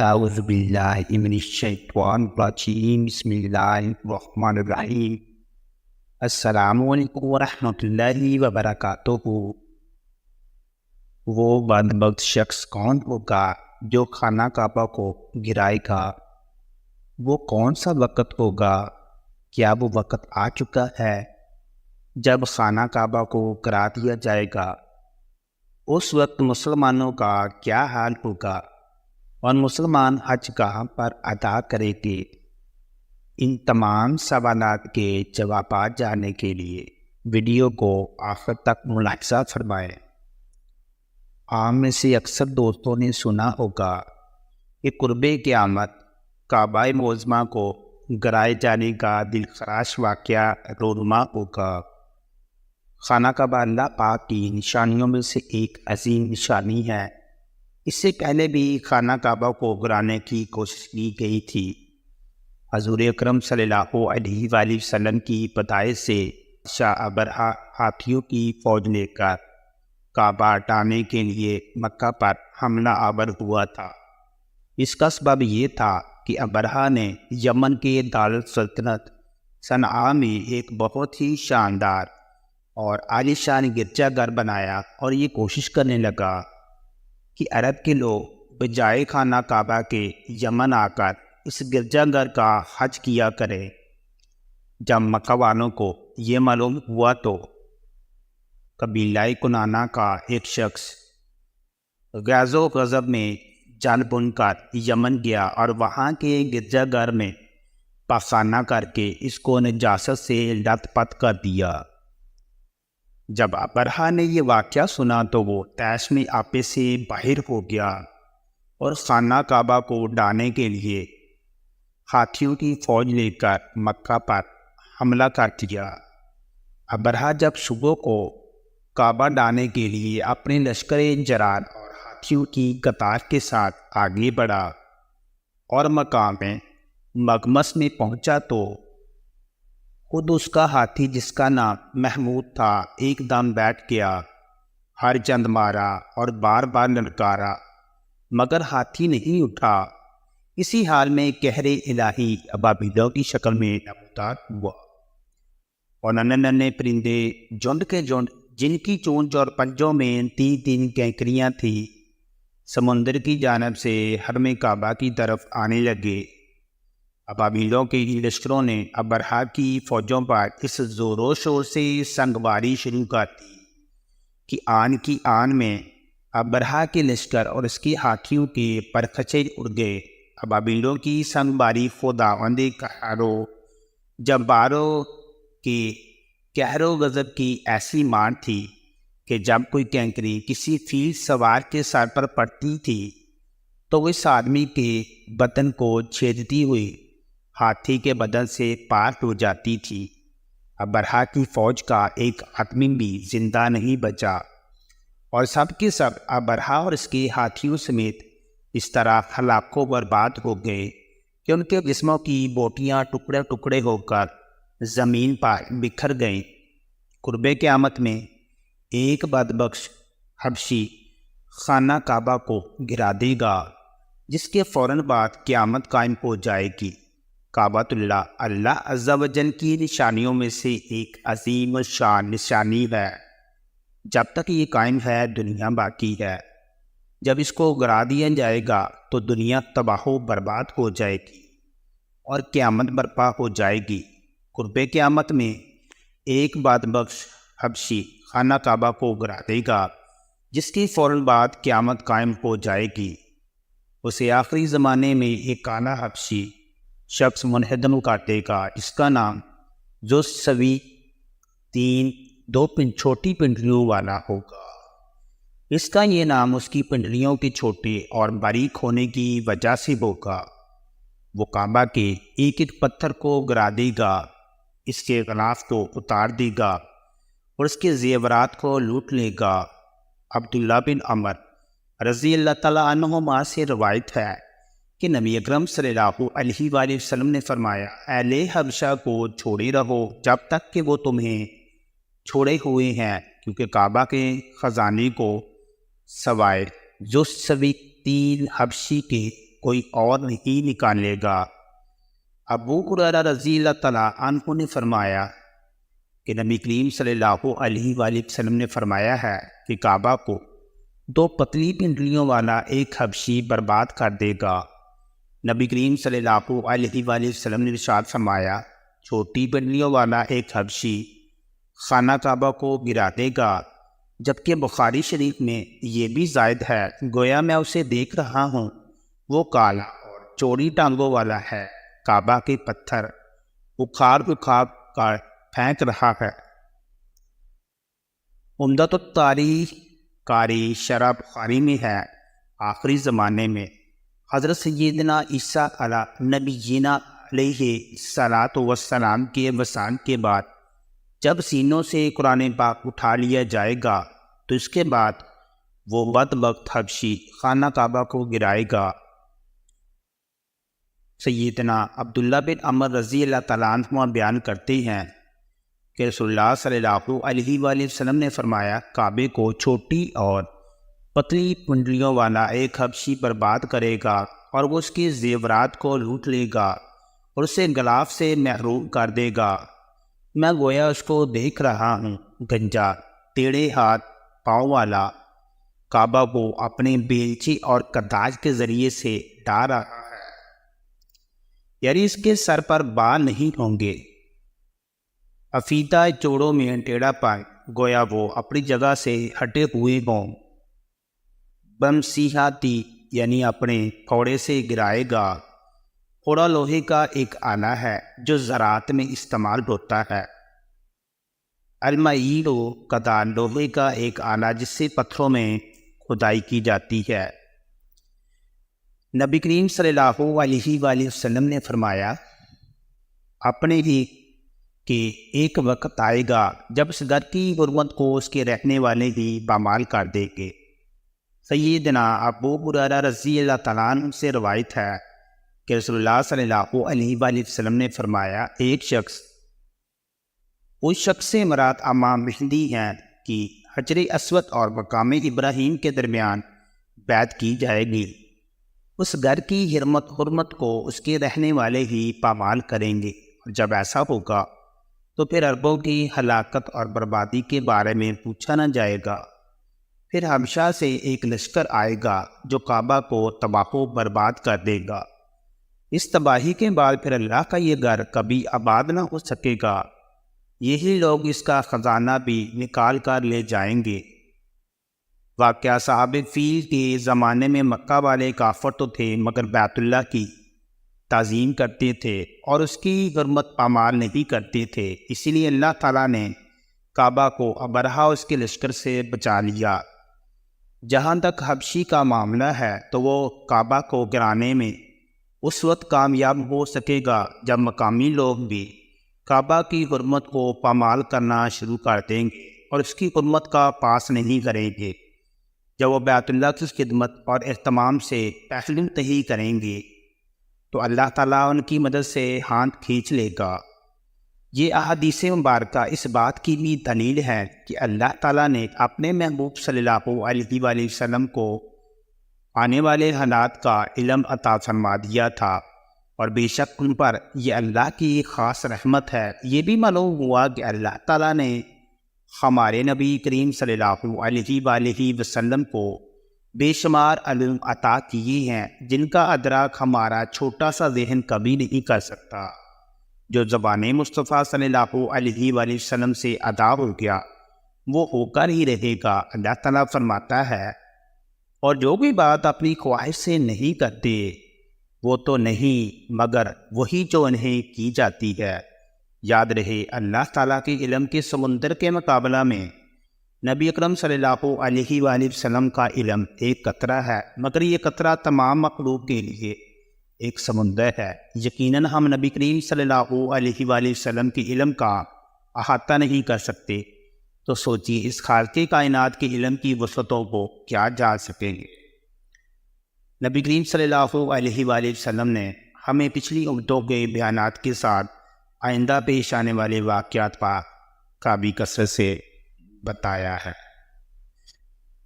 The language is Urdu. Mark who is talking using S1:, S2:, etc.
S1: اعوذ باللہ من الشیطان الرجیم بسم اللہ الرحمن الرحیم۔ السلام علیکم ورحمۃ اللہ وبرکاتہ۔ وہ بدبخت شخص کون ہوگا جو خانہ کعبہ کو گرائے گا؟ وہ کون سا وقت ہوگا؟ کیا وہ وقت آ چکا ہے جب خانہ کعبہ کو گرا دیا جائے گا؟ اس وقت مسلمانوں کا کیا حال ہوگا اور مسلمان حج کہاں پر ادا کریں گے؟ ان تمام سوالات کے جوابات جاننے کے لیے ویڈیو کو آخر تک ملاحظہ فرمائیں۔ عام میں سے اکثر دوستوں نے سنا ہوگا کہ قرب قیامت کعبہ معظمہ کو گرائے جانے کا دلخراش واقعہ رونما ہوگا۔ خانہ کعبہ اللہ پاک کی نشانیوں میں سے ایک عظیم نشانی ہے۔ اس سے پہلے بھی خانہ کعبہ کو گرانے کی کوشش کی گئی تھی۔ حضور اکرم صلی اللہ علیہ وآلہ وسلم کی پیدائش سے شاہ ابرہہ ہاتھیوں کی فوج لے کر کعبہ ہٹانے کے لیے مکہ پر حملہ آور ہوا تھا۔ اس کا سبب یہ تھا کہ ابرہہ نے یمن کے دارالسلطنت صنعاء میں ایک بہت ہی شاندار اور عالیشان گرجا گھر بنایا اور یہ کوشش کرنے لگا کہ عرب کے لوگ بجائے خانہ کعبہ کے یمن آ کر اس گرجا گھر کا حج کیا کریں۔ جب مکہ والوں کو یہ معلوم ہوا تو قبیلہ کنانہ کا ایک شخص غیظ و غضب میں جل بن کر یمن گیا اور وہاں کے گرجا گھر میں پاخانہ کر کے اس کو نجاست سے لت پت کر دیا۔ جب ابرہہ نے یہ واقعہ سنا تو وہ طیش میں آپے سے باہر ہو گیا اور خانہ کعبہ کو ڈھانے کے لیے ہاتھیوں کی فوج لے کر مکہ پر حملہ کر دیا۔ ابرہہ جب صبح کو کعبہ ڈھانے کے لیے اپنے لشکر جرار اور ہاتھیوں کی قطار کے ساتھ آگے بڑھا اور مقام مغمس میں پہنچا تو خود اس کا ہاتھی جس کا نام محمود تھا ایک دم بیٹھ گیا، ہر چند مارا اور بار بار للکارا مگر ہاتھی نہیں اٹھا۔ اسی حال میں قہر الہی ابابیلوں کی شکل میں نمودار ہوا اور ننھے ننھے پرندے جھنڈ کے جھنڈ جن کی چونچ اور پنجوں میں تین تین کینکریاں تھیں سمندر کی جانب سے حرم کعبہ کی طرف آنے لگے۔ ابابیلوں کے لشکروں نے ابرہہ کی فوجوں پر اس زور و شور سے سنگواری شروع کر دی کہ آن کی آن میں ابرہہ کے لشکر اور اس کی ہاتھیوں کے پرخچے اڑ گئے۔ ابابیلوں کی سنگباری خداوند قہارو جباروں کے قہر و غضب کی ایسی مار تھی کہ جب کوئی کینکری کسی فیل سوار کے سر پر پڑتی تھی تو وہ اس آدمی کے بدن کو چھیدتی ہوئی ہاتھی کے بدن سے پار ہو جاتی تھی۔ ابرہہ کی فوج کا ایک آدمی بھی زندہ نہیں بچا اور سب کے سب ابرہہ اور اس کے ہاتھیوں سمیت اس طرح ہلاک و برباد ہو گئے کہ ان کے جسموں کی بوٹیاں ٹکڑے ٹکڑے ہو کر زمین پر بکھر گئیں۔ قرب قیامت میں ایک بدبخت حبشی خانہ کعبہ کو گرا دے گا جس کے فوراً بعد قیامت قائم ہو جائے گی۔ کعبۃ اللہ اللہ عز و جل کی نشانیوں میں سے ایک عظیم شان نشانی ہے۔ جب تک یہ قائم ہے دنیا باقی ہے۔ جب اس کو گرا دیا جائے گا تو دنیا تباہ و برباد ہو جائے گی اور قیامت برپا ہو جائے گی۔ قرب قیامت میں ایک بدبخت حبشی خانہ کعبہ کو گرا دے گا جس کی فوراً بعد قیامت قائم ہو جائے گی۔ اسے آخری زمانے میں ایک کالا حبشی شخص منہدم کر دے گا جس کا نام ذوالسوی دو چھوٹی پنڈلیوں والا ہوگا۔ اس کا یہ نام اس کی پنڈلیوں کے چھوٹے اور باریک ہونے کی وجہ سے ہوگا۔ وہ کعبہ کے ایک ایک پتھر کو گرا دے گا، اس کے غلاف کو اتار دے گا اور اس کے زیورات کو لوٹ لے گا۔ عبداللہ بن عمر رضی اللہ تعالیٰ عنہما سے روایت ہے کہ نبی اکرم صلی اللہ علیہ وآلہ وسلم نے فرمایا، اہل حبشہ کو چھوڑے رہو جب تک کہ وہ تمہیں چھوڑے ہوئے ہیں، کیونکہ کعبہ کے خزانے کو سوائے ذوالسوی حبشی کے کوئی اور نہیں نکالے گا۔ ابو ہریرہ رضی اللہ تعالیٰ عنہ نے فرمایا کہ نبی کریم صلی اللہ علیہ وآلہ وسلم نے فرمایا ہے کہ کعبہ کو 2 پتلی پنڈلیوں والا ایک حبشی برباد کر دے گا۔ نبی کریم صلی اللہ علیہ وآلہ وسلم نے ارشاد فرمایا، چھوٹی پنڈلیوں والا ایک حبشی خانہ کعبہ کو گرا دے گا، جبکہ بخاری شریف میں یہ بھی زائد ہے، گویا میں اسے دیکھ رہا ہوں، وہ کالا اور چوڑی ٹانگوں والا ہے، کعبہ کے پتھر اکھاڑ کر پھینک رہا ہے۔ عمدۃ التاریخ قاری شرح بخاری میں ہے، آخری زمانے میں حضرت سیدنا عیسیٰ علیہ نبینا علیہ الصلاۃ والسلام کے وصال کے بعد جب سینوں سے قرآن پاک اٹھا لیا جائے گا تو اس کے بعد وہ بدبخت حبشی خانہ کعبہ کو گرائے گا۔ سیدنا عبداللہ بن عمر رضی اللہ تعالیٰ عنہ بیان کرتے ہیں کہ رسول اللہ صلی اللہ علیہ وآلہ وسلم نے فرمایا، کعبے کو چھوٹی اور پتلی پنڈلیوں والا ایک حبشی برباد کرے گا اور وہ اس کے زیورات کو لوٹ لے گا اور اسے غلاف سے محروم کر دے گا۔ میں گویا اس کو دیکھ رہا ہوں، گنجا ٹیڑھے ہاتھ پاؤں والا، کعبہ کو اپنے بیلچی اور کداج کے ذریعے سے ڈھا رہا ہے، یعنی اس کے سر پر بال نہیں ہوں گے، افیدہ جوڑوں میں ٹیڑھا پائے، گویا وہ اپنی جگہ سے ہٹے ہوئے ہوں۔ بمسیحاتی یعنی اپنے پھوڑے سے گرائے گا۔ پھوڑا لوہے کا ایک آلہ ہے جو زراعت میں استعمال ہوتا ہے۔ المعیر و کدال لوہے کا ایک آلہ جس سے پتھروں میں کھدائی کی جاتی ہے۔ نبی کریم صلی اللہ علیہ وآلہ وسلم نے فرمایا، اپنے ہی کہ ایک وقت آئے گا جب اس گھر کی حرمت کو اس کے رہنے والے ہی پامال کر دیں گے۔ سیدنا ابو ہریرہ رضی اللہ تعالیٰ عنہ سے روایت ہے کہ رسول اللہ صلی اللہ علیہ وآلہ وسلم نے فرمایا، ایک شخص، اس شخص سے مراد امام مہدی ہیں کہ حجر اسود اور مقام ابراہیم کے درمیان بیعت کی جائے گی۔ اس گھر کی حرمت کو اس کے رہنے والے ہی پامال کریں گے، اور جب ایسا ہوگا تو پھر عربوں کی ہلاکت اور بربادی کے بارے میں پوچھا نہ جائے گا۔ پھر حبشہ سے ایک لشکر آئے گا جو کعبہ کو تباہ و برباد کر دے گا۔ اس تباہی کے بعد پھر اللہ کا یہ گھر کبھی آباد نہ ہو سکے گا، یہی لوگ اس کا خزانہ بھی نکال کر لے جائیں گے۔ واقعہ صحابہ فیل کے زمانے میں مکہ والے کافر تو تھے مگر بیت اللہ کی تعظیم کرتے تھے اور اس کی حرمت پامال نہیں کرتے تھے، اسی لیے اللہ تعالیٰ نے کعبہ کو ابرہہ اس کے لشکر سے بچا لیا۔ جہاں تک حبشی کا معاملہ ہے تو وہ کعبہ کو گرانے میں اس وقت کامیاب ہو سکے گا جب مقامی لوگ بھی کعبہ کی حرمت کو پامال کرنا شروع کر دیں گے اور اس کی حرمت کا پاس نہیں کریں گے۔ جب وہ بیت اللہ کی خدمت اور اہتمام سے پہلو تہی کریں گے تو اللہ تعالیٰ ان کی مدد سے ہاتھ کھینچ لے گا۔ یہ احادیث مبارکہ اس بات کی بھی دلیل ہے کہ اللہ تعالیٰ نے اپنے محبوب صلی اللہ علیہ وآلہ وسلم کو آنے والے حالات کا علم عطا فرما دیا تھا، اور بے شک ان پر یہ اللہ کی خاص رحمت ہے۔ یہ بھی معلوم ہوا کہ اللہ تعالیٰ نے ہمارے نبی کریم صلی اللہ علیہ وآلہ وسلم کو بے شمار علوم عطا کیے ہیں جن کا ادراک ہمارا چھوٹا سا ذہن کبھی نہیں کر سکتا۔ جو زبان مصطفیٰ صلی اللہ علیہ وآلہ وسلم سے ادا ہو گیا وہ ہو کر ہی رہے گا۔ اللہ تعالیٰ فرماتا ہے، اور جو بھی بات اپنی خواہش سے نہیں کرتے وہ تو نہیں مگر وہی جو انہیں کی جاتی ہے۔ یاد رہے، اللہ تعالیٰ کے علم کے سمندر کے مقابلہ میں نبی اکرم صلی اللہ علیہ وآلہ وسلم کا علم ایک قطرہ ہے، مگر یہ قطرہ تمام مخلوق کے لیے ایک سمندر ہے۔ یقیناً ہم نبی کریم صلی اللہ علیہ وآلہ وسلم کے علم کا احاطہ نہیں کر سکتے، تو سوچیے اس خالق کائنات کے علم کی وسعتوں کو کیا جان سکیں گے۔ نبی کریم صلی اللہ علیہ وآلہ وسلم نے ہمیں پچھلی امتوں کے بیانات کے ساتھ آئندہ پیش آنے والے واقعات کا بھی کثرت سے بتایا ہے۔